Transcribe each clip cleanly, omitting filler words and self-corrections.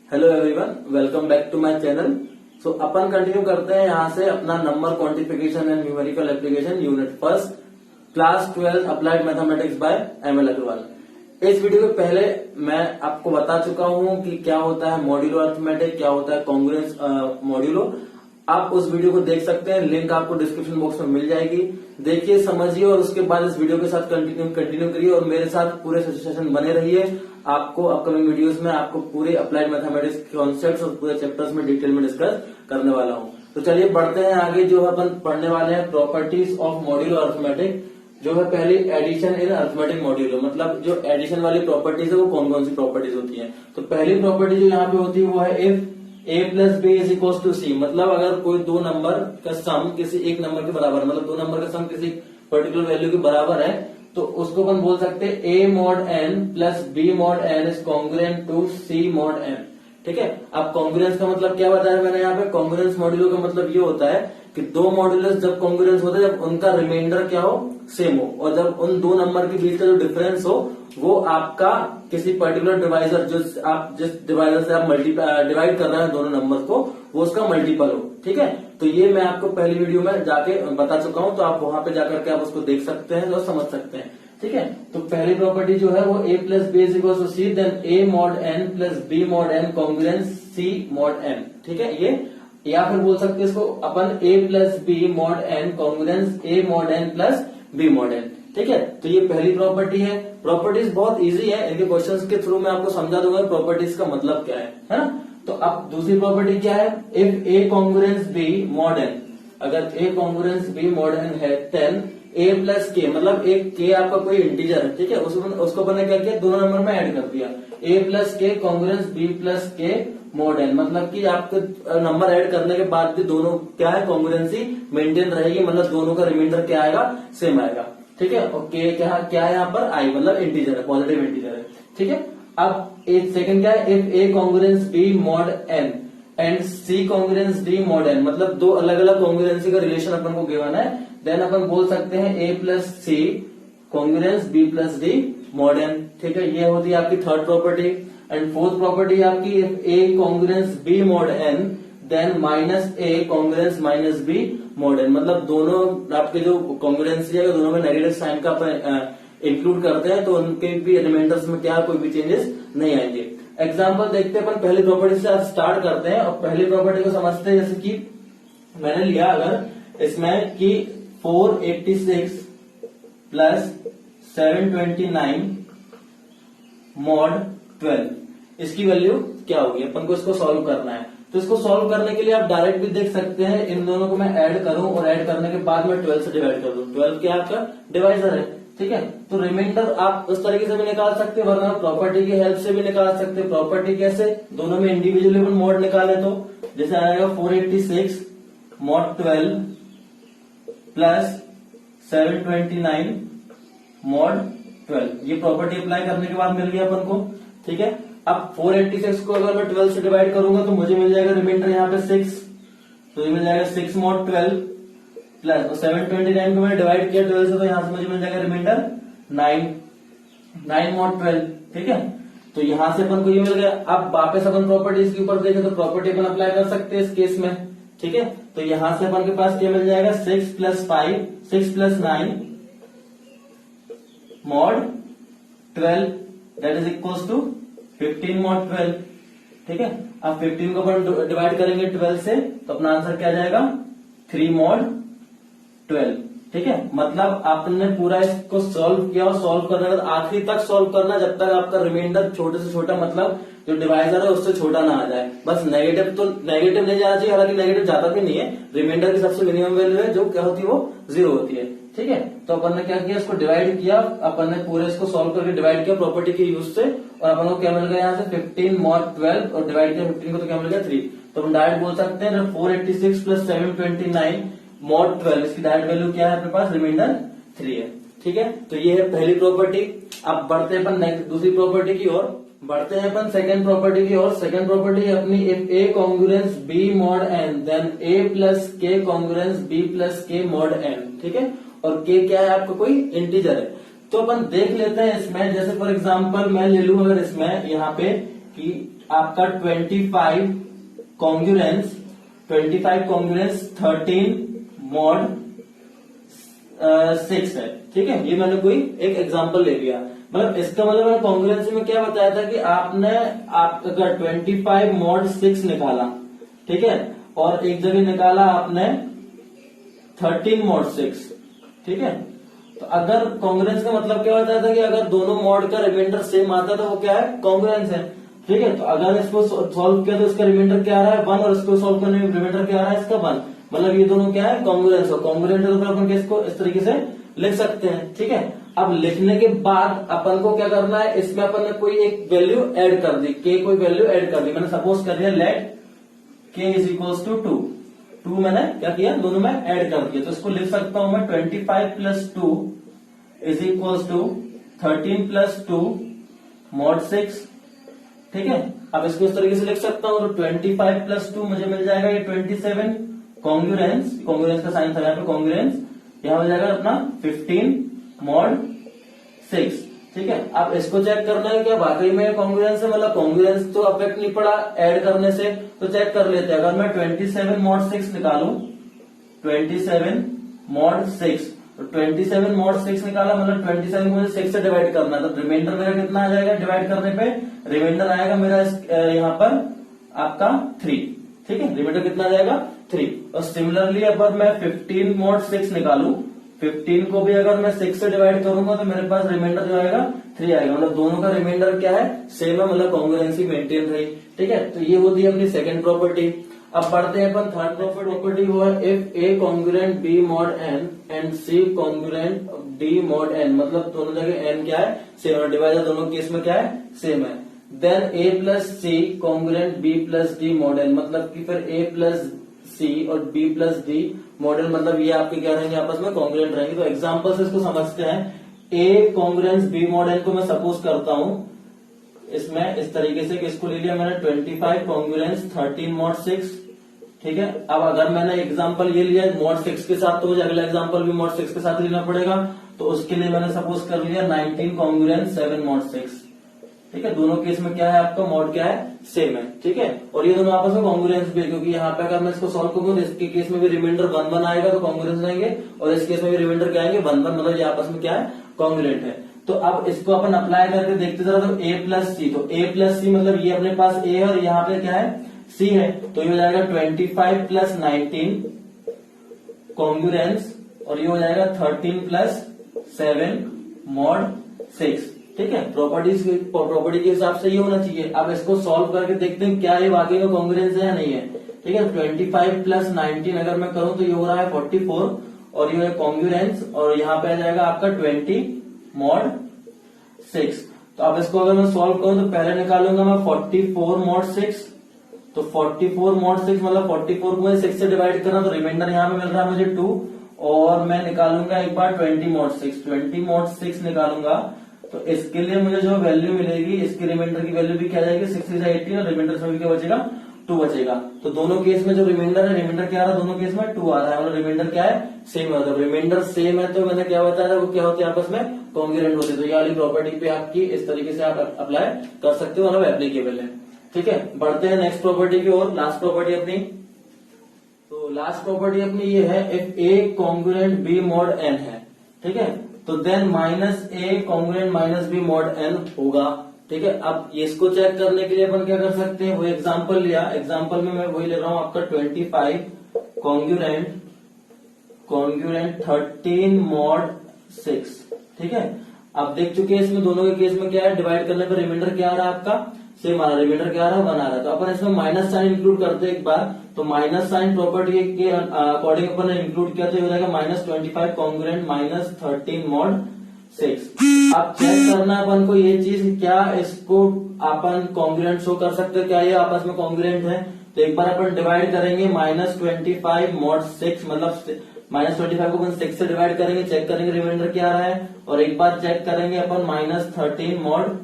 Hello everyone, welcome back to my channel. So अपन continue करते हैं यहाँ से अपना number quantification and numerical application unit first class 12 applied mathematics by ML Aggarwal. इस वीडियो के पहले मैं आपको बता चुका हूँ कि क्या होता है मॉड्यूलो अर्थमेटिक, क्या होता है कॉन्ग्रुएंस मॉड्यूलो। आप उस वीडियो को देख सकते हैं, लिंक आपको डिस्क्रिप्शन बॉक्स में मिल जाएगी। देखिए, समझिए और उसके बाद इस वीडियो के साथ कंटिन्यू करिए और मेरे साथ पूरे सेशन बने रहिए। आपको अपकमिंग वीडियोस में आपको पूरे अप्लाइड मैथमेटिक्स कॉन्सेप्ट्स और पूरे चैप्टर्स में डिटेल में डिस्कस करने वाला हूँ। तो चलिए बढ़ते हैं आगे। जो अपन पढ़ने वाले हैं प्रॉपर्टीज ऑफ मॉड्यूलो अर्थमेटिक, जो है पहली एडिशन इन अर्थमेटिक मॉड्यूलो। मतलब जो एडिशन वाली प्रॉपर्टीज है वो कौन कौन सी प्रॉपर्टीज होती है। तो पहली प्रॉपर्टी जो यहाँ पे होती है वो है if a plus b is equal to c. मतलब अगर कोई दो नंबर का सम किसी एक नंबर के बराबर है, मतलब दो नंबर का सम किसी पर्टिकुलर वैल्यू के बराबर है, तो उसको अपन बोल सकते हैं a mod n plus b mod n is congruent to c mod n। ठीक है। अब कॉन्ग्रुएंस का मतलब क्या बताया मैंने यहाँ पे। कॉन्ग्रुएंस मॉड्यूलो का मतलब ये होता है कि दो मॉड्यूलस जब कॉन्ग्रुएंस होते हैं, जब उनका रिमाइंडर क्या हो, सेम हो, और जब उन दो नंबर के बीच का जो डिफरेंस हो वो आपका किसी पर्टिकुलर डिवाइजर, जो आप जिस डिवाइजर से आप डिवाइड कर रहे हैं दोनों नंबर को, वो उसका मल्टीपल हो। ठीक है। तो ये मैं आपको पहली वीडियो में जाके बता चुका हूं, तो आप वहां पे जाकर के आप उसको देख सकते हैं और समझ सकते हैं। ठीक है। तो पहली प्रॉपर्टी जो है वो a plus b is equal to c, then a mod n plus b mod n congruence c mod n। ठीक है। ये या फिर बोल सकते हैं इसको अपन a plus b mod n congruence a mod n plus b mod n। ठीक है। तो ये पहली प्रॉपर्टी है। प्रॉपर्टीज बहुत इजी है, इनके क्वेश्चंस के थ्रू मैं आपको समझा दूंगा प्रॉपर्टीज का मतलब क्या है ना। तो अब दूसरी प्रॉपर्टी क्या है, if a congruence b mod n। अगर a congruence b mod n है, देन a प्लस के, मतलब एक k आपका कोई इंटीजर है। ठीक है। उसको अपन ने क्या किया, दोनों नंबर में ऐड कर दिया। a plus k congruence b plus k mod n, मतलब कि आपके नंबर ऐड करने के बाद भी दोनों क्या है, कॉन्ग्रुएंसी मेंटेन रहेगी। मतलब दोनों का रिमाइंडर क्या आएगा, सेम आएगा। ठीक है। और के क्या है यहाँ पर, आई, मतलब इंटीजर है, पॉजिटिव इंटीजर है। ठीक है। अब एक सेकंड क्या है, if a congruence b mod n and c congruence d mod n, मतलब दो अलग अलग कॉन्ग्रुएंसी का रिलेशन अपन को गिवन है, देन अपन बोल सकते हैं a plus c congruence b plus d mod n। ठीक है। ये होती है आपकी third property. And fourth property आपकी if a congruence b mod n then minus a congruence minus b mod n, मतलब दोनों आपके जो कॉन्ग्रुएंसी है दोनों में नेगेटिव साइन का इंक्लूड करते हैं, तो उनके भी रिमाइंडर्स में क्या कोई भी चेंजेस नहीं आएंगे। एग्जाम्पल देखते हैं अपन, पहली प्रॉपर्टी से स्टार्ट करते हैं और पहली प्रॉपर्टी को समझते हैं। जैसे कि मैंने लिया अगर इसमें कि 486 प्लस 729 mod 12, इसकी वैल्यू क्या होगी, अपन को इसको सॉल्व करना है। तो इसको सॉल्व करने के लिए आप डायरेक्ट भी देख सकते हैं, इन दोनों को मैं ऐड करूं और ऐड करने के बाद मैं 12 से डिवाइड कर दूं। 12 क्या आपका डिवाइजर है। ठीक है। तो रिमाइंडर आप उस तरीके से भी निकाल सकते हैं, वरना प्रॉपर्टी की हेल्प से भी निकाल सकते हैं। प्रॉपर्टी कैसे, दोनों में इंडिविजुअली अपन मॉड निकाले तो जैसे आएगा 486 mod 12 प्लस 729 mod 12। ये प्रॉपर्टी अप्लाई करने के बाद मिल गया अपन को। ठीक है। अब 486 को अगर मैं 12 से डिवाइड करूंगा तो मुझे मिल जाएगा रिमाइंडर यहाँ पे 6, तो ये मिल जाएगा 6 mod 12 प्लस 729 को मैंने डिवाइड किया 12 से, तो यहाँ से मुझे मिल जाएगा रिमाइंडर 9 mod 12। ठीक है। तो यहां से अपन को ये मिल गया। अब वापस अपन प्रॉपर्टीज के ऊपर देखें तो प्रॉपर्टी अपन अप्लाई कर सकते हैं इस केस में। ठीक है। तो यहां से अपन के पास क्या मिल जाएगा, 6 plus 9 mod 12 that is equal to 15 mod 12। ठीक है। अब 15 को अपन डिवाइड करेंगे 12 से, तो अपना आंसर क्या जाएगा, 3 mod 12। ठीक है। मतलब आपने पूरा इसको सॉल्व किया और सॉल्व करने के बाद आखिरी तक सॉल्व करना, जब तक आपका रिमाइंडर छोटे से छोटा, मतलब जो डिवाइजर है उससे छोटा ना आ जाए। बस नेगेटिव तो नेगेटिव नहीं जाना चाहिए, हालांकि नेगेटिव जाता भी नहीं है। रिमाइंडर की सबसे मिनिमम वैल्यू है जो क्या होती है, वो 0 होती है। ठीक है। तो अपन ने क्या किया, इसको डिवाइड किया, अपन ने पूरे इसको सॉल्व करके डिवाइड किया प्रॉपर्टी के यूज से, और अपन को क्या मिल गया यहाँ से 15 mod 12 और डिवाइड किया 15 को, तो क्या मिल गया 3। तो हम डायरेक्ट बोल सकते हैं 486 प्लस 729 mod 12, इसकी डायरेक्ट वैल्यू क्या है अपने पास, रिमाइंडर 3 है। ठीक है। तो ये है पहली प्रॉपर्टी। अब बढ़ते हैं अपन दूसरी प्रॉपर्टी की ओर, बढ़ते हैं अपन सेकंड प्रॉपर्टी की ओर। सेकंड प्रॉपर्टी अपनी if a congruence b mod n then a plus k congruence b plus k mod n। ठीक है। और k क्या है आपका, कोई इंटीजर है। तो अपन देख लेते हैं इसमें, जैसे फॉर एग्जांपल मैं ले लूं अगर इसमें यहाँ पे कि आपका 25 कॉन्ग्रुएंस 13 मॉड 6 है। ठीक है, ये मैंने कोई एक एग्जांपल ले लिया। मतलब इसका मतलब मैंने कॉन्ग्रुएंसी में क्या बताया था कि आप अगर 25 मॉड 6 निकाला, ठीक है, और एक जगह निकाला आपने 13 मॉड 6, ठीक है, तो अगर कॉन्ग्रुएंस का मतलब क्या होता था कि अगर दोनों मॉड का रिमाइंडर सेम आता तो वो क्या है, कॉन्ग्रुएंस है। ठीक है, तो अगर इसको सॉल्व किया तो इसका रिमाइंडर क्या आ रहा है, 1, और इसको सॉल्व करने में रिमाइंडर क्या आ रहा है, इसका 1। मतलब ये दोनों क्या है, कॉन्ग्रुएंस है। कॉन्ग्रुएंट है तो अपन इसको इस तरीके से लिख सकते हैं। ठीक है, अब लिखने के बाद अपन को क्या करना है, इसमें अपन ने कोई एक वैल्यू ऐड कर दी, के कोई वैल्यू ऐड कर दी। मैंने सपोज कर दिया लेट के इज इक्वल टू 2 मैंने क्या किया, दोनों में ऐड कर दिया। तो इसको लिख सकता हूं मैं 25 plus 2 is equal to 13 plus 2 mod 6। ठीक है, अब इसको इस तरीके से लिख सकता हूं, तो 25 प्लस 2 मुझे मिल जाएगा ये 27 कॉन्ग्रुएंस का साइन था यहाँ पे, कॉन्ग्रुएंस यहां मिल जाएगा अपना 15 मॉड 6। ठीक है, अब इसको चेक करना है क्या वाकई में कॉन्ग्रुएंस है, मतलब कॉन्ग्रुएंस तो अफेक्ट नहीं पड़ा ऐड करने से, तो चेक कर लेते हैं। अगर मैं 27 मॉड 6 निकालू, 27 मॉड 6, तो 27 मॉड 6 निकाला, मतलब 27 को मुझे 6 से डिवाइड करना है, तो रिमाइंडर मेरा कितना आ जाएगा डिवाइड करने पे, रिमाइंडर आएगा मेरा यहाँ पर आपका 3। ठीक है, रिमाइंडर कितना आ जाएगा 3। और सिमिलरली अगर मैं 15 मॉड 6 निकालू, 15 को भी अगर मैं 6 से डिवाइड करूंगा तो मेरे पास रिमाइंडर जो आएगा 3 आएगा। मतलब दोनों का रिमाइंडर क्या है, सेम है, मतलब कॉन्ग्रुएंसी मेंटेन रही। ठीक है, तो ये होती है अपनी सेकंड प्रॉपर्टी। अब पढ़ते हैं अपन थर्ड प्रॉपर्टी, वो है if a congruent b mod n and c congruent d mod n, मतलब दोनों जगह एन क्या है, सेम है, डिवाइडर दोनों केस में क्या है, सेम है। Then a plus c congruent b plus d mod n, मतलब कि फिर ए प्लस सी और बी प्लस डी मॉडल, मतलब ये आपके क्या रहेंगे, आपस में कॉन्ग्रुएंट रहेंगे। तो एग्जांपल से इसको समझते हैं। ए कॉन्ग्रुएंस बी मॉड एन को मैं सपोज करता हूं इसमें इस तरीके से कि इसको ले लिया मैंने 25 कॉन्ग्रुएंस 13 मॉड 6। ठीक है, अब अगर मैंने एग्जांपल ये लिया मॉड 6 के साथ, तो मुझे अगला एग्जांपल भी मॉड 6 के साथ लेना पड़ेगा। तो उसके लिए मैंने सपोज कर लिया 19 कॉन्ग्रुएंस 7 मॉड 6। ठीक है, दोनों केस में क्या है, आपका मॉड क्या है, सेम है। ठीक है, और ये दोनों आपस में कॉन्ग्रुएंस भी है, क्योंकि यहाँ पे अगर मैं इसको सॉल्व करूंगा तो इसके केस में भी रिमाइंडर 1 1 आएगा, तो कॉन्ग्रुएंस रहेंगे, और इस केस में भी रिमाइंडर क्या आएंगे 1 1, मतलब ये आपस में क्या है, कॉन्ग्रुएंट है। तो अब इसको अपन अप्लाई करके देखते जरा, तो ए प्लस सी, तो ए प्लस सी मतलब ये अपने पास ए है और यहाँ पे क्या है, सी है, तो ये हो जाएगा 25 प्लस 19 कॉन्ग्रुएंस, और ये हो जाएगा 13 प्लस 7 मॉड 6। ठीक है, प्रॉपर्टी के हिसाब से ये होना चाहिए। अब इसको सॉल्व करके देखते हैं क्या ये वाकई में कॉन्ग्रुएंस है या नहीं है। ठीक है, 25 प्लस 19 अगर मैं करूं तो ये हो रहा है 44, और ये है कॉन्ग्रुएंस, और यहाँ पे आ जाएगा आपका 20 मॉड 6। तो अब इसको अगर मैं सॉल्व करूं तो पहले निकालूंगा मैं 44 मॉड 6, तो 44 मॉड 6 मतलब 44 को मुझे 6 से डिवाइड करना, तो रिमाइंडर यहाँ पे मिल रहा है मुझे 2, और मैं निकालूंगा एक बार 20 मॉड 6 निकालूंगा, तो इसके लिए मुझे जो वैल्यू मिलेगी, इसकी रिमाइंडर की वैल्यू भी क्या जाएगी 6 से 18, और रिमाइंडर में भी क्या बचेगा 2 बचेगा। तो दोनों केस में जो रिमाइंडर है, रिमाइंडर क्या आ रहा है, दोनों केस में 2 आ रहा है, मतलब रिमाइंडर क्या है, सेम है। तो रिमाइंडर सेम है तो मैंने क्या बताया था, वो क्या होते हैं आपस में कॉन्ग्रुएंट होते हैं। तो ये वाली प्रॉपर्टी पे आपकी इस तरीके से आप अप्लाई कर सकते हो, मतलब एप्लीकेबल है। ठीक है, बढ़ते हैं नेक्स्ट प्रॉपर्टी की ओर, लास्ट प्रॉपर्टी अपनी। तो लास्ट प्रॉपर्टी अपनी ये है if a congruent b mod n है। ठीक है, तो then minus a congruent minus b mod n होगा। ठीक है, अब इसको चेक करने के लिए अपन क्या कर सकते हैं, वो एग्जांपल लिया, एग्जांपल में मैं वही ले रहा हूं आपका 25 कॉन्ग्रुएंट 13 मॉड 6। ठीक है, अब देख चुके हैं इसमें दोनों के केस में क्या है, डिवाइड करने पर रिमाइंडर क्या आ रहा है आपका, सेम आ रहा है, रिमाइंडर क्या आ रहा है 1 आ रहा है। तो अपन इसमें माइनस साइन इंक्लूड करते हैं एक बार, तो माइनस साइन प्रॉपर्टी के अकॉर्डिंग अपन ने इंक्लूड किया, तो ये हो जाएगा -25 कॉन्ग्रुएंट -13 मॉड 6। अब चेक करना है अपन को ये चीज, क्या इसको अपन कॉन्ग्रुएंट शो कर सकते हैं, क्या ये आपस में कॉन्ग्रुएंट है। तो एक बार अपन डिवाइड करेंगे -25 मॉड 6, मतलब -25 को अपन 6 से डिवाइड करेंगे, चेक करेंगे रिमाइंडर क्या आ रहा है, और एक बार चेक करेंगे अपन -13 मॉड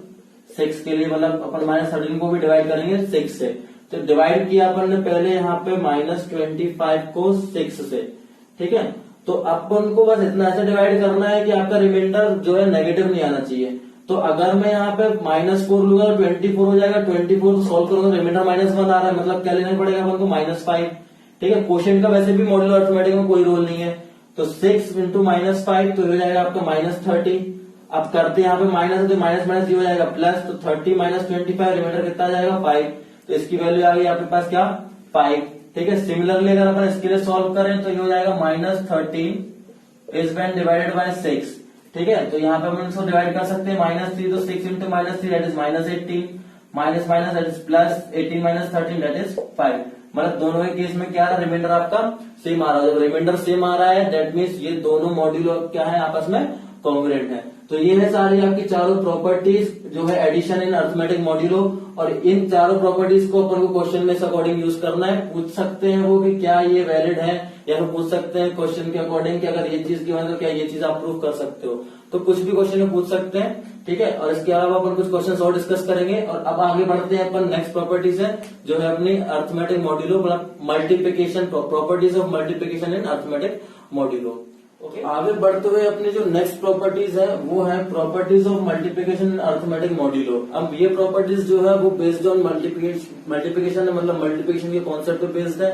6 के लिए, मतलब अपन -13 को भी डिवाइड करेंगे 6 से। तो डिवाइड किया अपन ने पहले यहाँ पे -25 को 6 से। ठीक है, तो अपन को बस इतना ऐसे डिवाइड करना है कि आपका रिमाइंडर जो है नेगेटिव नहीं आना चाहिए। तो अगर मैं यहाँ पे -4 लूंगा तो 24 हो जाएगा, 24 तो सॉल्व करूंगा, रिमाइंडर -1 आ रहा है, मतलब क्या लेना पड़ेगा अपन को, -5। ठीक है, क्वोशिएंट का वैसे भी मॉड्यूलो अरिथमेटिक में कोई रोल नहीं है, तो 6 इंटू -5 तो हो जाएगा आपका -30। अब करते हैं यहाँ पे माइनस, तो माइनस माइनस ये हो जाएगा प्लस, तो 30 - 25 रिमाइंडर कितना आ जाएगा 5, तो इसकी वैल्यू आ गई आपके पास क्या 5। ठीक है, सिमिलरली अगर अपन इसके लिए सॉल्व करें तो ये हो जाएगा -13 इज वेन डिवाइडेड बाय 6। ठीक है, तो यहाँ पे हम इसको डिवाइड कर सकते हैं, -3 तो 6 into -3 that is -18, minus minus that is plus 18 - 13 that is 5। मतलब दोनों के केस में क्या है, रिमाइंडर आपका सेम आ रहा है। जब रिमाइंडर सेम आ रहा है दैट मीन्स ये दोनों मॉड्यूल क्या है, आपस में कॉन्ग्रुएंट है। तो ये है सारी आपकी चारों प्रॉपर्टीज जो है एडिशन इन अरिथमेटिक मॉड्यूलो, और इन चारों प्रॉपर्टीज को अपन को क्वेश्चन में इस अकॉर्डिंग यूज करना है। पूछ सकते हैं वो कि क्या ये वैलिड है, या फिर पूछ सकते हैं क्वेश्चन के अकॉर्डिंग कि अगर ये चीज की तो क्या ये चीज आप प्रूव कर सकते हो, तो कुछ भी क्वेश्चन में पूछ सकते हैं। ठीक है, और इसके अलावा अपन कुछ क्वेश्चन और डिस्कस करेंगे। और अब आगे बढ़ते हैं अपन, नेक्स्ट प्रॉपर्टीज है जो है अपनी अरिथमेटिक मॉड्यूलो, मतलब multiplication, properties of multiplication in arithmetic modulo. Okay, आगे बढ़ते हुए अपनी जो नेक्स्ट प्रॉपर्टीज है वो है properties of multiplication in arithmetic modulo. अब ये प्रॉपर्टीज जो है वो बेस्ड ऑन मल्टीप्लिकेशन है, मतलब मल्टीप्लिकेशन के कॉन्सेप्ट पे बेस्ड है।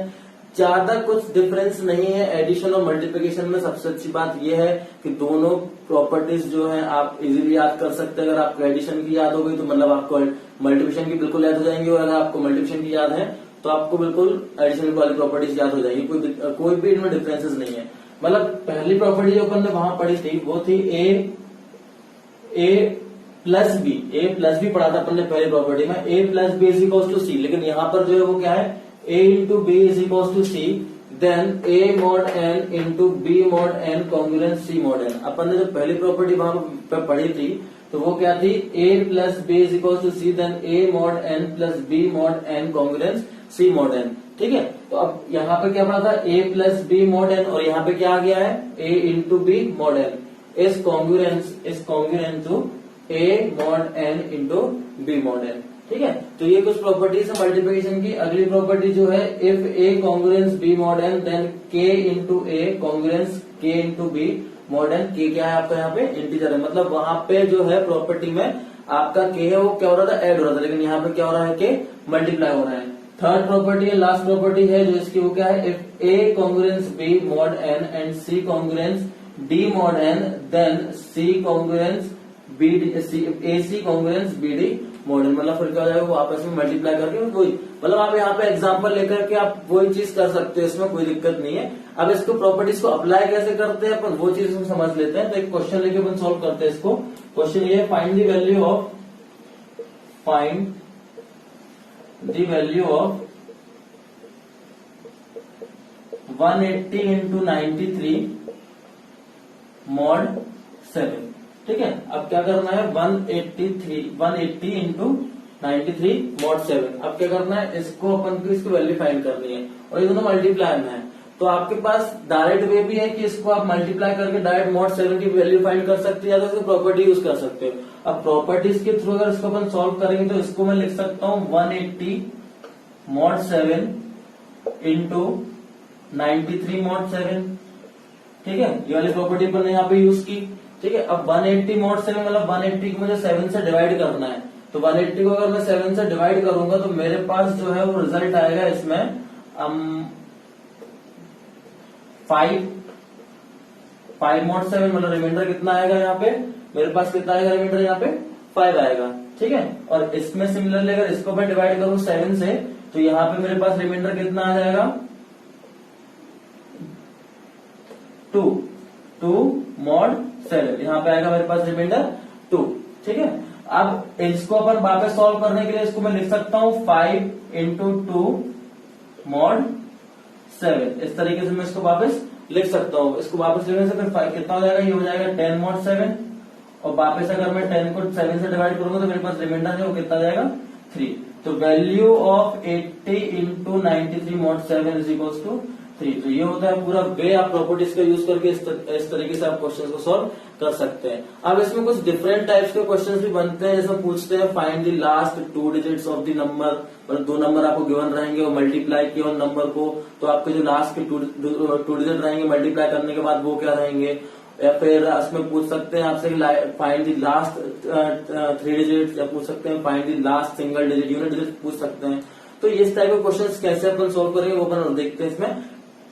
ज्यादा कुछ डिफरेंस नहीं है एडिशन और मल्टीप्लिकेशन में। सबसे अच्छी बात यह है कि दोनों प्रॉपर्टीज जो है आप इजीली याद कर सकते हैं। अगर आपको एडिशन की याद हो गई तो मतलब आपको मल्टीप्लिकेशन की बिल्कुल याद हो जाएंगी, और अगर आपको मल्टीप्लिकेशन की याद है तो आपको बिल्कुल एडिशन वाली प्रॉपर्टीज याद हो जाएंगी। कोई भी इनमें डिफरेंसेस नहीं है। मतलब पहली प्रॉपर्टी जो अपन ने वहां पढ़ी थी वो थी ए प्लस बी पढ़ा था अपन ने पहली प्रॉपर्टी में, a plus b is equal to c. लेकिन यहाँ पर जो है वो क्या है, a into b is equal to c, then a mod n into b mod n congruent c mod n. अपन ने जो पहली प्रॉपर्टी वहां पर पढ़ी थी तो वो क्या थी, a plus b is equal to c, then a mod n plus b mod n congruent c mod n. ठीक है, तो अब यहाँ पे क्या पढ़ा था, a plus b mod n, और यहाँ पे क्या आ गया है, a into b mod n is congruent to a mod n into b mod n. ठीक है, तो ये कुछ प्रॉपर्टीज है मल्टीप्लिकेशन की। अगली प्रॉपर्टी जो है, if a congruence b mod n then k into a congruence k into b mod n. K क्या है आपका यहाँ पे इंटीजर है, मतलब वहां पे जो है प्रॉपर्टी में आपका के है वो क्या हो रहा था, ऐड हो रहा था, लेकिन यहाँ पे क्या हो रहा है, के मल्टीप्लाई हो रहा है। थर्ड प्रॉपर्टी है, लास्ट प्रॉपर्टी है जो इसकी, वो क्या है, if a congruence b mod n and c congruence d mod n then c congruence b a c congruence b d mod n. मतलब फिर क्या हो जाएगा, वो आपस में मल्टीप्लाई करके वही, मतलब आप यहाँ पे एग्जांपल लेकर के आप वही चीज कर सकते हो, इसमें कोई दिक्कत नहीं है। अब इसको प्रॉपर्टीज को अप्लाई कैसे करते हैं अपन, वो चीज हम समझ लेते हैं। तो एक क्वेश्चन लेके अपन सॉल्व करते हैं इसको। क्वेश्चन ये है, find the value of 180 into 93 mod 7। ठीक है, अब क्या करना है, 180 into 93 mod 7। अब क्या करना है, इसको अपन को इसको वैल्यू फाइंड करनी है, और ये दोनों मल्टीप्लाई में है। तो आपके पास डायरेक्ट वे भी है कि इसको आप मल्टीप्लाई करके डायरेक्ट mod 7 की वैल्यू फाइंड कर सकते हैं, या तो प्रॉपर्टी यूज कर सकते हो। अब प्रॉपर्टीज के थ्रू अगर इसको अपन सॉल्व करेंगे तो इसको मैं लिख सकता हूँ 180 mod 7 इंटू 93 mod 7। ठीक है, ये वाली प्रॉपर्टी पर यहाँ पे यूज की। ठीक है, अब 180 mod 7 मतलब 180 को मुझे 7 से डिवाइड करना है, तो 180 को अगर मैं 7 से डिवाइड करूंगा तो मेरे पास जो है वो रिजल्ट आएगा इसमें 5 mod 7, मतलब रिमाइंडर कितना आएगा यहाँ पे, मेरे पास कितना आएगा रिमाइंडर यहाँ पे 5 आएगा। ठीक है, और इसमें सिमिलरली अगर इसको मैं डिवाइड करूं 7 से तो यहाँ पे मेरे पास रिमाइंडर कितना आ जाएगा 2 mod 7, यहाँ पे आएगा मेरे पास रिमाइंडर 2। ठीक है, अब इसको अपन वापस सॉल्व करने के लिए इसको मैं लिख सकता हूँ 5 इंटू 2 mod 7। इस तरीके से मैं इसको वापस लिख सकता हूँ। इसको वापस लिखने से फिर कितना हो जाएगा, ये हो जाएगा 10 mod 7, और वापस अगर मैं 10 को 7 से डिवाइड करूंगा तो मेरे पास रिमाइंडर है वो कितना आ जाएगा 3। तो value of 80 into 93 mod 7 is equal to 3। तो ये होता है पूरा वे, आप प्रॉपर्टीज का यूज करके इस तरीके से आप क्वेश्चन को सॉल्व कर सकते हैं। अब इसमें कुछ डिफरेंट टाइप्स के क्वेश्चंस भी बनते हैं, जैसे पूछते हैं find the last 2 digits of the number, मतलब 2 नंबर आपको गिवन रहेंगे और मल्टीप्लाई किए उन नंबर को, तो आपके जो लास्ट के 2 डिजिट रहेंगे मल्टीप्लाई करने के बाद वो क्या रहेंगे। या फिर उसमें पूछ सकते हैं आपसे फाइंड द लास्ट 3 डिजिट, या पूछ सकते हैं find the last single digit, unit digit पूछ सकते हैं। तो इस टाइप के क्वेश्चंस कैसे अपन सोल्व करेंगे वो अपन देखते हैं इसमें,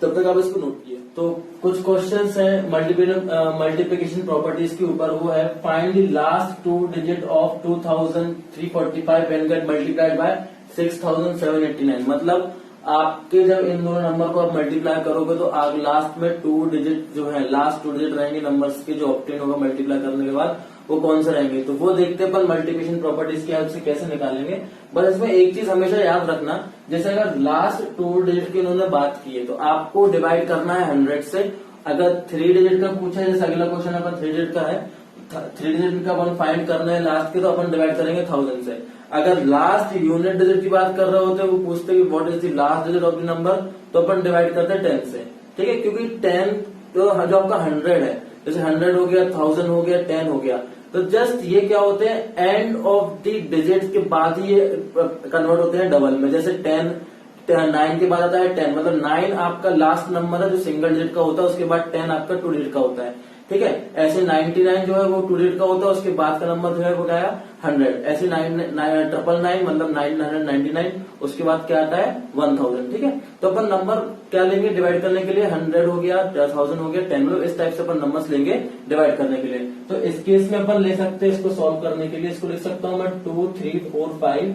तब तक आप इसको नोट किए। तो कुछ क्वेश्चंस हैं मल्टीप्लिकेशन प्रॉपर्टीज के ऊपर, वो है find the last 2 digit of 2345 and get multiplied by 6789। मतलब आपके जब इन दोनों नंबर को आप मल्टीप्लाई करोगे तो आप लास्ट में 2 डिजिट जो है, लास्ट 2 डिजिट रहेंगे नंबर्स के जो ऑब्टेन होगा मल्टीप्लाई करने के बाद, वो कौन से रहेंगे। तो वो देखते हैं अपन मल्टीप्लिकेशन प्रॉपर्टीज की हेल्प से कैसे निकालेंगे। बस इसमें एक चीज हमेशा याद रखना, जैसे अगर लास्ट 2 डिजिट की उन्होंने बात की है तो आपको डिवाइड करना है 100 से। अगर 3 डिजिट का पूछा है, जैसे अगला क्वेश्चन अपन 3 डिजिट का है, 3 डिजिट का अपन फाइंड करना है लास्ट के, तो अपन डिवाइड करेंगे 1000 से। अगर लास्ट यूनिट डिजिट की बात कर रहे होते हैं, वो पूछते हैं what is the last digit of the number, तो अपन डिवाइड करते हैं 10 से। ठीक है, क्योंकि 10 तो जो आपका 100 है, जैसे 100 हो गया, 1000 हो गया, 10 हो गया, तो जस्ट ये क्या होते हैं एंड ऑफ द डिजिट के बाद ही ये कन्वर्ट होते हैं डबल में। जैसे 9 के बाद आता है 10, मतलब 9 आपका लास्ट नंबर है जो सिंगल डिजिट का होता है, उसके बाद 10 आपका 2 डिजिट का होता है। ठीक है, ऐसे 99 जो है वो 2 डिजिट का होता है, उसके बाद का नंबर जो है वो क्या है 100। ऐसे 999 मतलब 999, उसके बाद क्या आता है 1000। ठीक है, तो अपन नंबर क्या लेंगे डिवाइड करने के लिए, 100 हो गया, 1000 हो गया, 10, मतलब इस टाइप से अपन नंबर्स लेंगे डिवाइड करने के लिए। तो इस केस में अपन ले सकते हैं, इसको सॉल्व करने के लिए इसको लिख सकता हूं मैं 2 3 4 5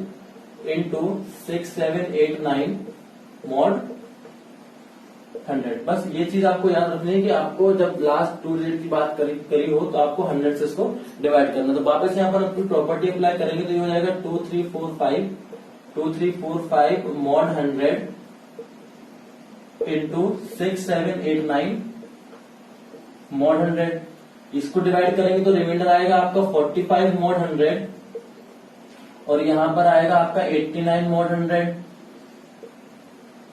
इंटू 6 7 8 9 मॉड 100। बस ये चीज आपको याद रखनी है कि आपको जब लास्ट 2 डिजिट की बात करी हो तो आपको 100 से इसको डिवाइड करना। तो वापस यहाँ पर अपनी प्रॉपर्टी अप्लाई करेंगे तो ये हो जाएगा 2 3 4 5 मॉड 100 इंटू 6 7 8 9 मॉड 100। इसको डिवाइड करेंगे तो रिमाइंडर आएगा आपका 45 मॉड 100 और यहां पर आएगा आपका 89 मॉड 100।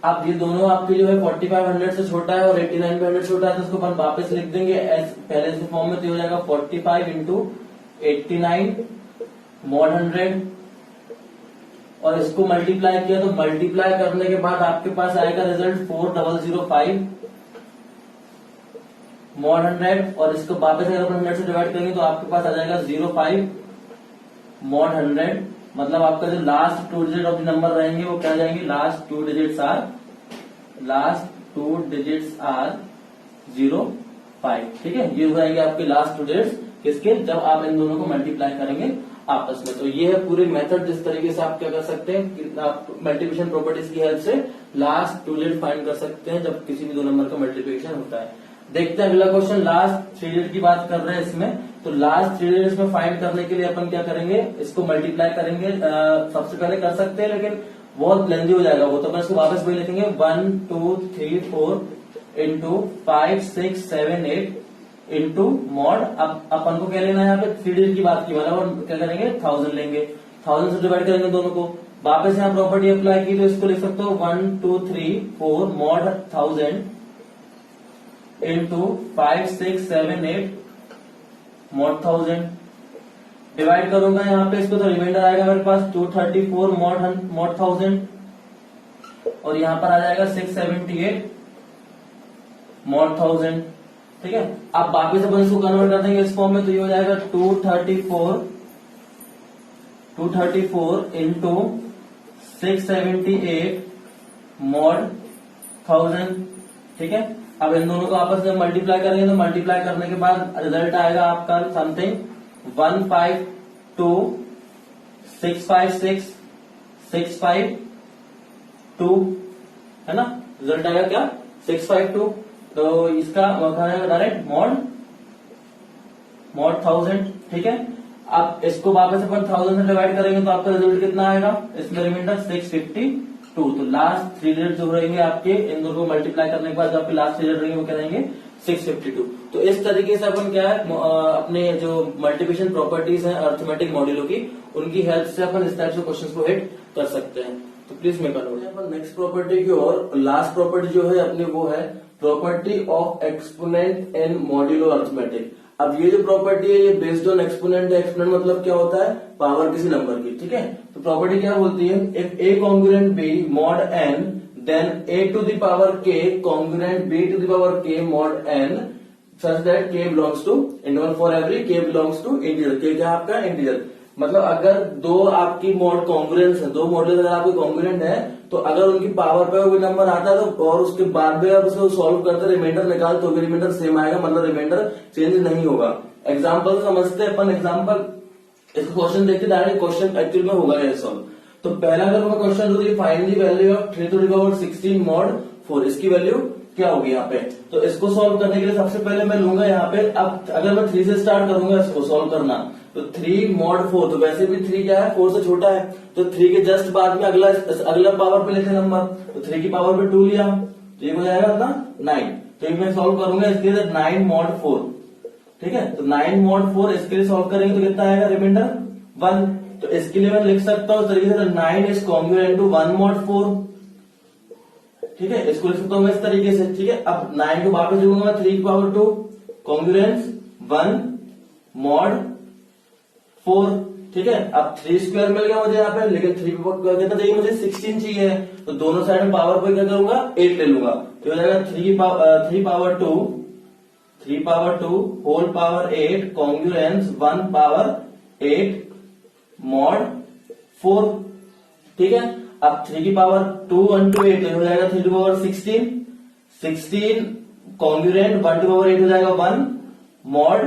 अब ये दोनों आपके जो है 45 100 से छोटा है और 89 100 छोटा है, तो इसको अपन वापस लिख देंगे पहले से फॉर्म में, तो हो जाएगा 45 इंटू 89 मॉड 100 और इसको मल्टीप्लाई किया तो मल्टीप्लाई करने के बाद आपके पास आएगा रिजल्ट 4005 मॉड 100 और इसको वापस अगर अपन 100 से डिवाइड करेंगे तो आपके पास आ जाएगा 05 मॉड 100। मतलब आपका जो last 2 digit of the number रहेंगे वो क्या जाएंगे, लास्ट 2 डिजिट्स आर 05। ठीक है, ये हो जाएंगे आपके लास्ट 2 डिजिट्स किसके, जब आप इन दोनों को मल्टीप्लाई करेंगे आपस में। तो ये है पूरे मेथड, जिस तरीके से आप क्या कर सकते हैं कि आप मल्टीप्लिकेशन प्रॉपर्टीज की हेल्प से लास्ट 2 डिजिट फाइंड कर सकते हैं जब किसी भी 2 नंबर का मल्टीप्लिकेशन होता है। देखते हैं अगला क्वेश्चन, लास्ट 3 डिजिट की बात कर रहे हैं इसमें। तो लास्ट 3 डिजिट्स में फाइंड करने के लिए अपन क्या करेंगे, इसको मल्टीप्लाई करेंगे। सबसे पहले कर सकते हैं लेकिन बहुत लेंदी हो जाएगा वो, तो अपन इसको वापस वही लिखेंगे 1 2 3 4 इंटू 5 6 7 8 इंटू मॉड। अब अपन को क्या लेना है, यहाँ पे 3 डिजिट की बात की, मतलब क्या करेंगे 1000 लेंगे, 1000 से डिवाइड करेंगे दोनों को। वापस यहाँ प्रॉपर्टी अप्लाई की तो इसको लिख सकते हो 1 2 3 4 मॉड 1000 इंटू 5 6 7 8 मॉड 1000। डिवाइड करूंगा यहाँ पे इसको तो रिमाइंडर आएगा मेरे पास 234 मॉड 1000 और यहाँ पर आ जाएगा 678 मॉड 1000। ठीक है, अब वापिस अपन इसको कन्वर्ट कर देंगे इस फॉर्म में, तो ये हो जाएगा 234 इंटू 678 मॉड 1000। ठीक है, अब इन दोनों को आपस में मल्टीप्लाई करेंगे तो मल्टीप्लाई करने के बाद रिजल्ट आएगा आपका समथिंग 152 656 652 है ना, रिजल्ट आएगा क्या 652। तो इसका आएगा डायरेक्ट मॉड 1000। ठीक है, अब इसको वापस अपन 1000 से डिवाइड करेंगे तो आपका रिजल्ट कितना आएगा, इसमें रिमाइंडर 652। तो लास्ट 3 डिजिट जो रहेंगे आपके, इन दोनों को मल्टीप्लाई करने के बाद जो आपके लास्ट 3 डिजिट रहेंगे वो क्या रहेंगे 652। तो इस तरीके से अपन क्या है अपने जो मल्टीप्लिकेशन प्रॉपर्टीज हैं अर्थमेटिक मॉड्यूलों की, उनकी हेल्प से अपन इस टाइप से क्वेश्चंस को हिट कर सकते हैं। तो please make a note. Upon next property की और लास्ट प्रॉपर्टी जो है अपनी वो है property of exponent in modulo arithmetic. अब ये जो प्रॉपर्टी है ये बेस्ड ऑन एक्सपोनेंट है। एक्सपोनेंट मतलब क्या होता है, पावर किसी नंबर की। ठीक है, तो प्रॉपर्टी क्या बोलती है, if a congruent b mod n then a to the power k congruent b to the power k mod n such that k belongs to interval for every k belongs to integer. k क्या है आपका integer. मतलब अगर दो आपकी mod congruents है, दो model अगर आपके कॉन्ग्रुएंट है तो अगर उनकी पावर पे कोई नंबर आता है तो और उसके बाद में आप उसको सॉल्व करते रिमाइंडर निकाल तो भी रिमाइंडर सेम आएगा, मतलब रिमाइंडर चेंज नहीं होगा। एग्जाम्पल समझते हैं अपन। एग्जाम्पल इसको क्वेश्चन देखते डायरेक्ट क्वेश्चन एक्चुअल में होगा ये सॉल्व। तो पहला अगर मैं क्वेश्चन दूं find the value of 3 to the power 16 mod 4, इसकी वैल्यू क्या होगी यहाँ पे। तो इसको सॉल्व करने के लिए सबसे पहले मैं लूंगा यहाँ पे, अब अगर मैं 3 से स्टार्ट करूंगा इसको सॉल्व करना तो 3 mod 4, तो वैसे भी 3 क्या है 4 से छोटा है, तो 3 के जस्ट बाद में अगला पावर पे लेते नंबर, तो 3 की पावर पे 2 लिया तो ये हो जाएगा ना 9। तो ये मैं सॉल्व करूंगा इसके लिए 9 mod 4, ठीक है। तो 9 mod 4 इसके लिए सॉल्व करेंगे तो कितना आएगा रिमाइंडर 1। तो इसके लिए मैं लिख सकता हूँ इस तरीके से 9 इज कॉन्ग्रुएंट टू 1 mod 4, ठीक है। इसको लिख सकता हूँ मैं इस तरीके से, ठीक है। अब 9 को वापस जोड़ूंगा 3 की पावर 2 कॉन्ग्रुएंस 1 mod 4, ठीक है। अब 3 स्क्वायर मिल गया मुझे यहाँ पे, लेकिन 3 कितना चाहिए मुझे 16 चाहिए, तो दोनों साइड में पावर पे क्या करूंगा 8 ले लूंगा, तो हो जाएगा 3 power 2 whole power 8 congruence 1 power 8 mod 4, ठीक है। अब 3 की पावर 2 1 to 8 हो जाएगा 3 to the power 16 congruent 1 to the power 8 हो जाएगा 1 mod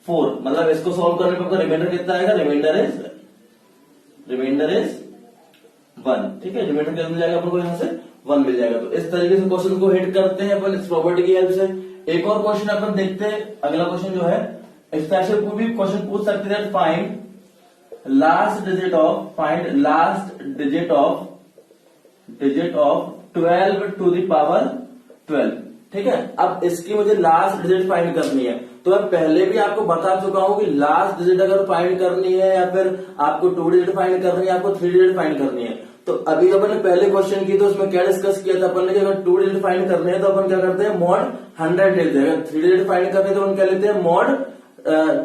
4। मतलब इसको सॉल्व करने पर रिमाइंडर कितना आएगा, रिमाइंडर इज 1, ठीक है। रिमाइंडर कितना मिल जाएगा अपन को यहाँ से 1 मिल जाएगा। तो इस तरीके से क्वेश्चन को हिट करते हैं अपन इस प्रॉपर्टी की हेल्प से। एक और क्वेश्चन अपन देखते हैं, अगला क्वेश्चन जो है इस टाइप से कोई भी क्वेश्चन पूछ सकते हैं। Find last digit of 12 to the power 12, ठीक है। अब इसकी मुझे लास्ट डिजिट फाइंड करनी है, तो मैं पहले भी आपको बता चुका हूं कि लास्ट डिजिट अगर फाइंड करनी है या फिर आपको 2 डिजिट फाइंड करनी है, आपको 3 डिजिट फाइंड करनी है। तो अभी अपन ने पहले क्वेश्चन की तो उसमें क्या डिस्कस किया था अपन ने कि अगर 2 डिजिट फाइंड करने हैं तो अपन क्या करते हैं mod 100 लेते हैं, अगर 3 डिजिट फाइंड करते हैं तो अपन क्या लेते हैं mod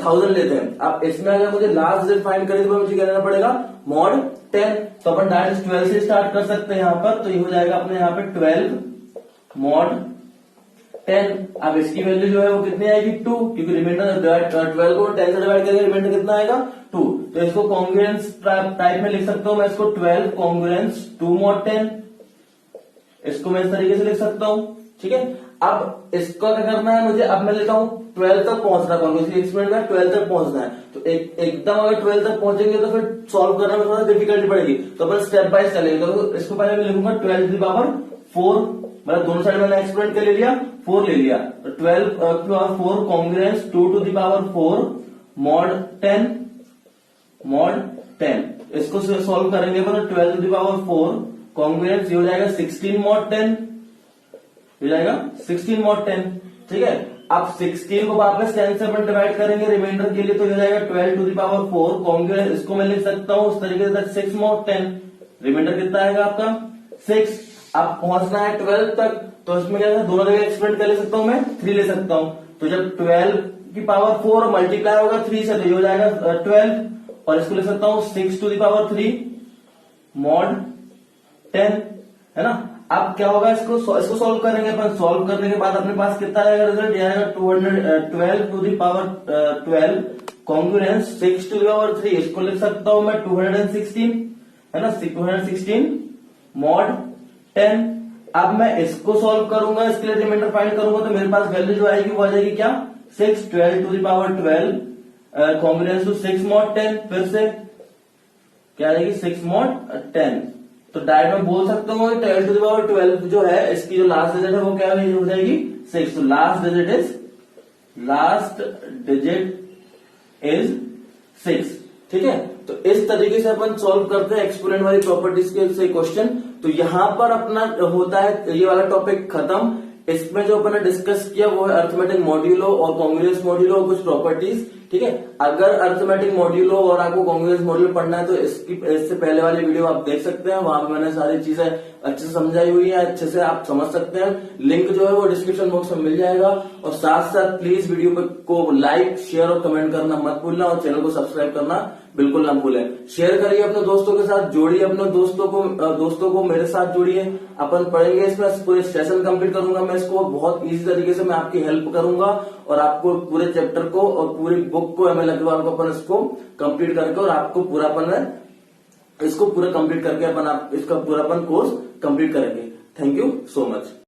1000 लेते हैं। अब इसमें अगर मुझे लास्ट डिजिट फाइंड करनी तो मुझे क्या लेना पड़ेगा mod 10, तो अपन डायरेक्ट 12 से स्टार्ट कर सकते हैं यहाँ पर। तो ये हो जाएगा अपने यहाँ पे 12 mod 10। अब इसकी वैल्यू जो है वो कितनी आएगी 2, क्योंकि रिमाइंडर 12 को 10 से डिवाइड करेंगे रिमाइंडर कितना आएगा 2। तो इसको कॉन्ग्रुएंस टाइप में लिख सकता हूं मैं, इसको 12 कॉन्ग्रुएंस 2 mod 10, इसको मैं इस तरीके से लिख सकता हूं, ठीक है। अब इसको क्या करना है मुझे, अब मैं लेता हूं 12 तक पहुंचना है, एक्सपेरिमेंट में 12 तक पहुंचना है। तो एकदम अगर 12 तक पहुंचेंगे तो फिर सॉल्व करने में थोड़ा डिफिकल्टी पड़ेगी, तो अपन स्टेप बाय चलेंगे। तो इसको पहले मैं लिखूंगा 12 to the power 4, मतलब दोनों साइड मैंने एक्सपेरिमेंट के ले लिया 4 ले लिया, तो 12 to the power 4 congruence 2 to the power 4 mod 10। इसको सॉल्व करेंगे पर 12 to the power 4 कॉन्ग्रुएंस हो जाएगा 16 mod 10, हो जाएगा 16 mod 10, ठीक है। अब 16 को वापस 10 से अपन डिवाइड करेंगे रिमाइंडर के लिए, तो हो जाएगा 12 to the power 4 कॉन्ग्रुएंस, इसको मैं लिख सकता हूं उस तरीके से 6 mod 10, रिमाइंडर कितना आएगा आपका 6। अब पहुंचना है 12 तक, तो इसमें क्या है दोनों जगह एक्सपेरिमेंट कर ले सकता हूं मैं 3 ले सकता हूं। तो जब 12 की पावर 4 मल्टीप्लाई होगा 3 से तो ये हो जाएगा 12, और इसको लिख सकता हूं 6 to the power 3 mod 10, है ना। अब क्या होगा, इसको सॉल्व करेंगे अपन, सॉल्व करने के बाद अपने पास कितना आएगा रिजल्ट, ये आएगा 212 to the power 12 congruence 6 to the power 3, इसको लिख सकता हूं मैं 216, है ना, 216 mod 10। अब मैं इसको सॉल्व करूंगा, इसके लिए रिमाइंडर फाइंड करूंगा, तो मेरे पास वैल्यू जो आएगी वो आ जाएगी क्या 6, 12 to the power 12 congruence to 6 mod 10, फिर से क्या आएगी 6 mod 10। तो डायरेक्ट में बोल सकता हूँ 12 to the power 12 जो है इसकी जो लास्ट डिजिट है वो क्या हो जाएगी 6, तो लास्ट डिजिट इज 6, ठीक है। तो इस तरीके से अपन सॉल्व करते हैं एक्सपोनेंट वाली प्रॉपर्टीज के से क्वेश्चन। तो यहां पर अपना होता है ये वाला टॉपिक खत्म। इसमें जो अपन ने डिस्कस किया वो है अर्थमेटिक मॉड्यूलो और कॉन्ग्रुएंस मॉड्यूलो और कुछ प्रॉपर्टीज। ठीक है। अगर अर्थमेटिक मॉड्यूल हो और आपको कांग्रेस मॉड्यूल पढ़ना है तो इससे पहले वाली वीडियो आप देख सकते हैं, वहां पे मैंने सारी चीजें अच्छे से समझाई हुई है, अच्छे से आप समझ सकते हैं। लिंक जो है वो डिस्क्रिप्शन बॉक्स में मिल जाएगा। और साथ साथ प्लीज वीडियो को लाइक, शेयर और कमेंट करना मत भूलना, और चैनल को सब्सक्राइब करना बिल्कुल ना भूलें। शेयर करिए अपने दोस्तों के साथ, जोड़िए अपने दोस्तों को मेरे साथ जोड़िए। अपन पढ़ेंगे इसमें, पूरे सेशन कंप्लीट करूंगा मैं इसको, बहुत इजी तरीके से मैं आपकी हेल्प करूंगा और आपको पूरे चैप्टर को और पूरी बुक को एमएल अग्रवाल को अपन इसको कंप्लीट करके और आपको पूरापन इसको पूरा कंप्लीट करके अपन इसका पूरापन कोर्स कंप्लीट करेंगे। Thank you so much.